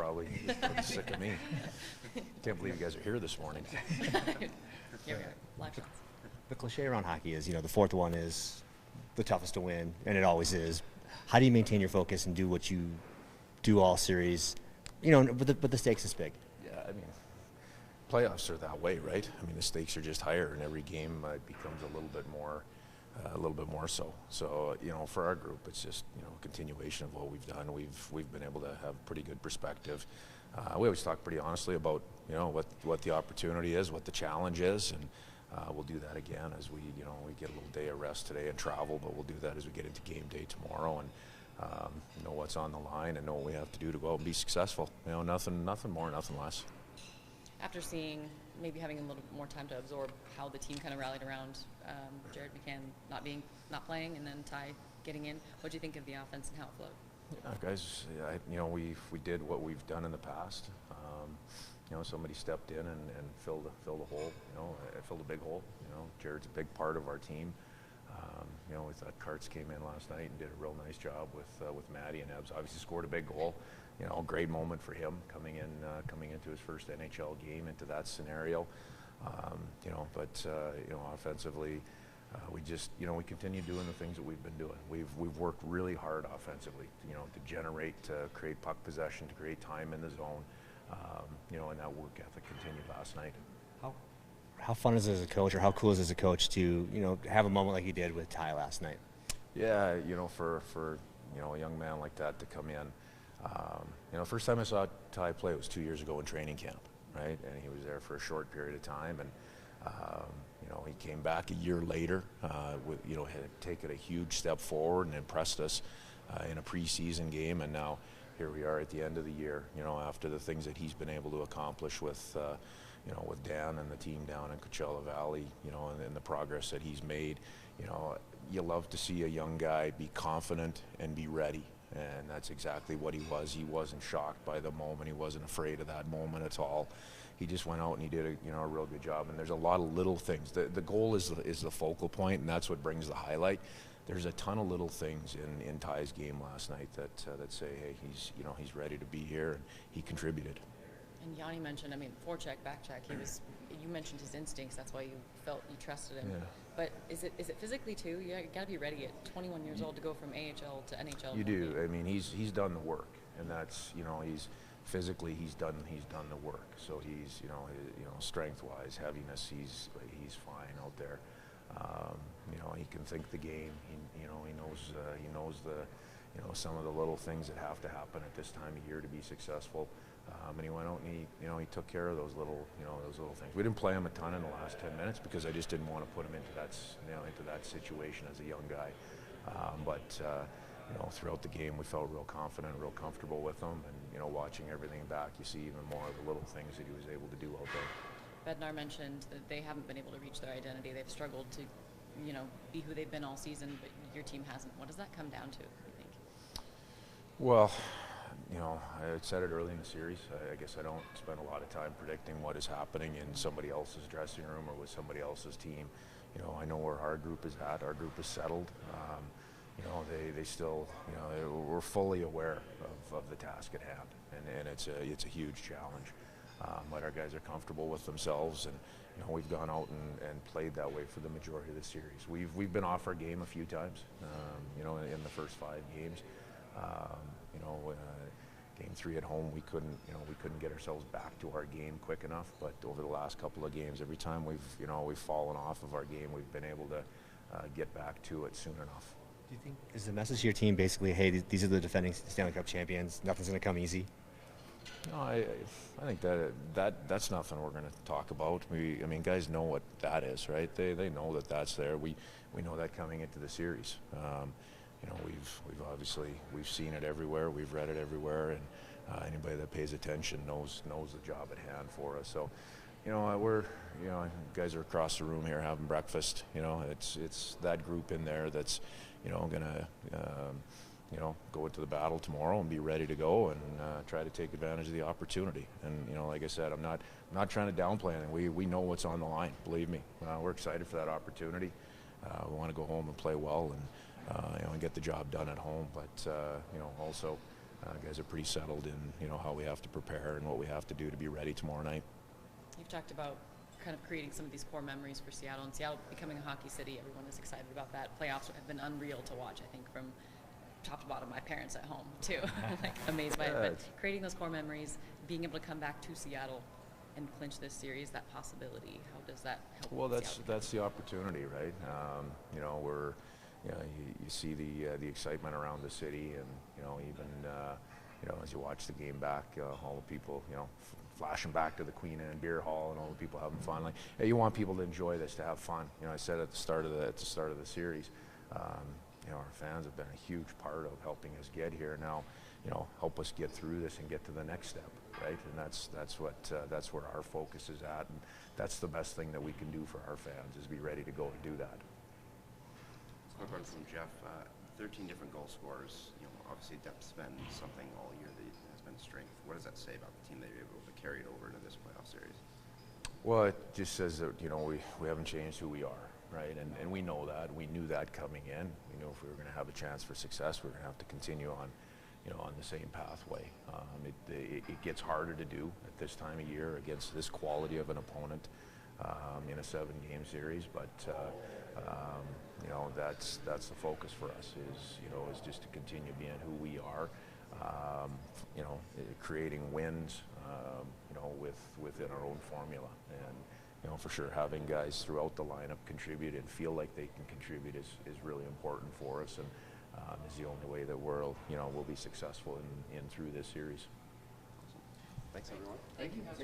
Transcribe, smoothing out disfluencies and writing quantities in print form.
probably sick of me. Can't believe you guys are here this morning. Here we are, live shots. The cliche around hockey is, the fourth one is the toughest to win, and it always is. How do you maintain your focus and do what you do all series, but the stakes is big? Yeah, I mean, playoffs are that way, right? I mean, the stakes are just higher, and every game becomes a little bit more so. So, for our group, it's just, a continuation of what we've done. We've been able to have pretty good perspective. We always talk pretty honestly about, what the opportunity is, what the challenge is, and we'll do that again as we get a little day of rest today and travel, but we'll do that as we get into game day tomorrow and know what's on the line and know what we have to do to go out and be successful. Nothing more, nothing less. After seeing, maybe having a little more time to absorb how the team kind of rallied around Jared McCann not playing, and then Ty getting in, what do you think of the offense and how it flowed? Yeah, guys, we did what we've done in the past. Somebody stepped in and filled a hole. Filled a big hole. Jared's a big part of our team. We thought Karts came in last night and did a real nice job with Maddie and Ebbs. Obviously scored a big goal. Great moment for him coming into his first NHL game into that scenario. Offensively, we continue doing the things that we've been doing. We've worked really hard offensively, to generate, to create puck possession, to create time in the zone, and that work ethic continued last night. How fun is it as a coach, or how cool is it as a coach to, have a moment like you did with Ty last night? Yeah, for a young man like that to come in. First time I saw Ty play was 2 years ago in training camp, right? And he was there for a short period of time, and he came back a year later, had taken a huge step forward and impressed us in a preseason game, and now here we are at the end of the year, after the things that he's been able to accomplish with Dan and the team down in Coachella Valley, and the progress that he's made. You love to see a young guy be confident and be ready, and that's exactly what he was. He wasn't shocked by the moment. He wasn't afraid of that moment at all. He just went out and he did a real good job. And there's a lot of little things. The goal is the focal point, and that's what brings the highlight. There's a ton of little things in Ty's game last night that say, hey, he's ready to be here, and he contributed. And Yanni mentioned, forecheck, backcheck. You mentioned his instincts. That's why you felt you trusted him. Yeah. But is it physically too? You got to be ready at 21 years old to go from AHL to NHL. You do. He's done the work, and that's he's physically he's done the work. So he's strength-wise, heaviness, he's fine out there. He can think the game. He knows the some of the little things that have to happen at this time of year to be successful. And he went out and he took care of those little things. We didn't play him a ton in the last 10 minutes because I just didn't want to put him into that situation as a young guy. Throughout the game we felt real confident, real comfortable with him, and watching everything back, you see even more of the little things that he was able to do out there. Bednar mentioned that they haven't been able to reach their identity. They've struggled to, be who they've been all season, but your team hasn't. What does that come down to, you think? Well, I said it early in the series. I guess I don't spend a lot of time predicting what is happening in somebody else's dressing room or with somebody else's team. I know where our group is at. Our group is settled. They still, we're fully aware of the task at hand, and it's a huge challenge. But our guys are comfortable with themselves, and we've gone out and played that way for the majority of the series. We've been off our game a few times, in the first 5 games. Game 3 at home, we couldn't get ourselves back to our game quick enough. But over the last couple of games, every time we've fallen off of our game, we've been able to get back to it soon enough. Do you think is the message to your team basically, hey, these are the defending Stanley Cup champions, nothing's going to come easy? No, I think that's nothing we're going to talk about. Guys know what that is, right? They know that that's there. We know that coming into the series. We've obviously seen it everywhere. We've read it everywhere, and anybody that pays attention knows the job at hand for us. So, guys are across the room here having breakfast. It's that group in there that's gonna go into the battle tomorrow and be ready to go and try to take advantage of the opportunity. And like I said, I'm not trying to downplay anything. We know what's on the line. Believe me, we're excited for that opportunity. We want to go home and play well and get the job done at home. But also, Guys are pretty settled in, you know, how we have to prepare and what we have to do to be ready tomorrow night. You've talked about kind of creating some of these core memories for Seattle, and Seattle becoming a hockey city. Everyone is excited about that. Playoffs have been unreal to watch, I think, from top to bottom. My parents at home too, like amazed by it. But creating those core memories, being able to come back to Seattle and clinch this series, that possibility, how does that help? Well, Seattle? that's the opportunity, right? You know, you see the excitement around the city, and you know, even you know, as you watch the game back, all the people, you know, flashing back to the Queen Anne Beer Hall and all the people having fun. Like, hey, you want people to enjoy this, to have fun. You know, I said at the start of the series, you know, our fans have been a huge part of helping us get here. Now, you know, help us get through this and get to the next step, right? And that's where our focus is at, and that's the best thing that we can do for our fans, is be ready to go and do that. Quick one from Jeff. 13 different goal scorers. You know, obviously depth's been something all year that has been strength. What does that say about the team that you're able to carry it over into this playoff series? Well, it just says that, you know, we haven't changed who we are, right? And we know that. We knew that coming in. We knew if we were going to have a chance for success, we were going to have to continue on, you know, on the same pathway. It gets harder to do at this time of year against this quality of an opponent in a 7-game series, but you know, that's the focus for us, is, you know, is just to continue being who we are, you know, creating wins, you know, within our own formula. And you know, for sure, having guys throughout the lineup contribute and feel like they can contribute is really important for us, and is the only way that we'll be successful in through this series. Thanks, everyone. Thank you.